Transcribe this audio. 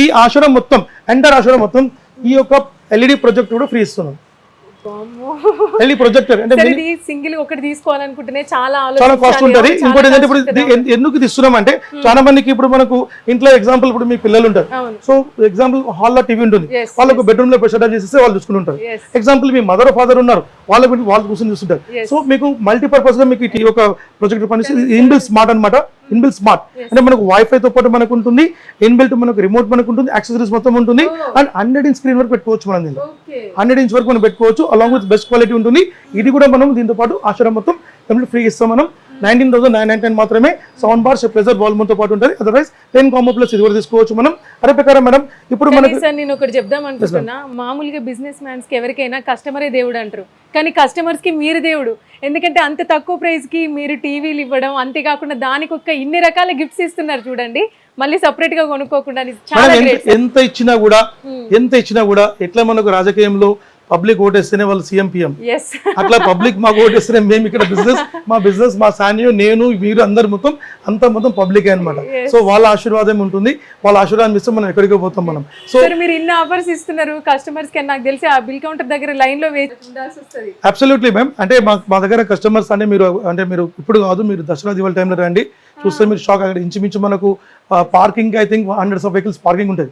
ఈ ఆశ్రమం మొత్తం ఎంటర్ ఆశ్రమం మొత్తం ఈ యొక్క ఎల్ఈడి ప్రొజెక్టర్ కూడా ఫ్రీ ఇస్తున్నాం. ఎల్ఈడి ప్రొజెక్టర్ అంటే సింగిల్ ఒకటి తీసుకోవాలనుకుంటేనే చాలా చాలా కాస్ట్ ఉంటుంది. ఇంకోటి ఏంటంటే ఇప్పుడు ఎందుకు ఇది ఇస్తున్నాం అంటే చాలా మందికి ఇప్పుడు మనకు ఇంట్లో ఎగ్జాంపుల్ ఇప్పుడు మీ పిల్లలు ఉంటారు, సో ఎగ్జాంపుల్ హాల్లో టీవీ ఉంటుంది, వాళ్ళకు బెడ్రూమ్ లో సెటప్ చేసేస్తే వాళ్ళు చూసుకుంటారు. ఎగ్జాంపుల్ మీ మదర్ ఫాదర్ ఉన్నారు, వాళ్ళు కూర్చొని చూస్తుంటారు. సో మీకు మల్టీపర్పస్ గా మీకు ఈ యొక్క ప్రొజెక్టర్ పనిచేసి ఇన్బిల్ట్ స్మార్ట్ అనమాట. ఇన్బిల్ట్ స్మార్ట్ అంటే మనకు వైఫై తో పాటు మనకు ఉంటుంది, ఇన్బిల్ట్ మనకు రిమోట్ మనకు ఉంటుంది, యాక్సెసరీస్ మొత్తం ఉంటుంది, అండ్ 100 ఇంచ్ స్క్రీన్ వరకు పెట్టుకోవచ్చు. మనం దీనిలో 100 ఇంచ్ వరకు మనం పెట్టుకోవచ్చు, అలాంగ్ విత్ బెస్ట్ క్వాలిటీ ఉంటుంది. ఇది కూడా మనం దీంతో పాటు ఆశ్రమం మొత్తం కంప్లీట్ ఫ్రీ ఇస్తాం. మనం 19,999 మాత్రమే సౌండ్ బార్ ప్రెజర్ వాల్యూమ్ తో పాటు ఉంటుంది. అదర్వైజ్ 10 కాంబో ప్లస్ ఇది కూడా తీసుకోవచ్చు మనం. అదే ప్రకారం మేడం ఇప్పుడు మనకి నేను ఒకటి చెప్దాం అనుకుంటున్నా, మామూలుగా బిజినెస్ మ్యాన్స్ కి ఎవరికైనా కస్టమరే దేవుడు అంటారు, కానీ కస్టమర్స్ కి మీరు దేవుడు. ఎందుకంటే అంత తక్కువ ప్రైస్ కి మీరు టీవీలు ఇవ్వడం, అంతేకాకుండా దానికి ఒక ఇన్ని రకాల గిఫ్ట్స్ ఇస్తున్నారు చూడండి, మళ్ళీ సపరేట్ గా కొనుక్కోకుండా. ఎంత ఇచ్చినా కూడా ఎట్లా మనకు రాజకీయంలో పబ్లిక్ ఓటేస్తేనే వాళ్ళు సీఎం పిఎం, అట్లా పబ్లిక్ మాకు ఓటేస్తేనే మేము ఇక్కడ మా బిజినెస్ మా సానియో నేను మీరు అందరు మొత్తం పబ్లిక్ అనమాట. సో వాళ్ళ ఆశీర్వాదం ఉంటుంది, వాళ్ళ ఆశీర్వాదం ఇస్తే మనం ఎక్కడికి పోతాం మనం. సో మీరు ఇన్ని ఆఫర్స్ ఇస్తున్నారు కస్టమర్స్ కి, నాకు తెలిసి ఆ బిల్ కౌంటర్ దగ్గర లైన్ లో ఉండాల్సి వస్తుంది. Absolutely ma'am. అంటే మా దగ్గర కస్టమర్స్ అంటే మీరు ఇప్పుడు కాదు, మీరు దసరా దివాళి టైంలో రండి, చూస్తే మీరు షాక్. అక్కడ ఇంచుమించు మనకు parking I think 100 vehicles parking ఉంటుంది.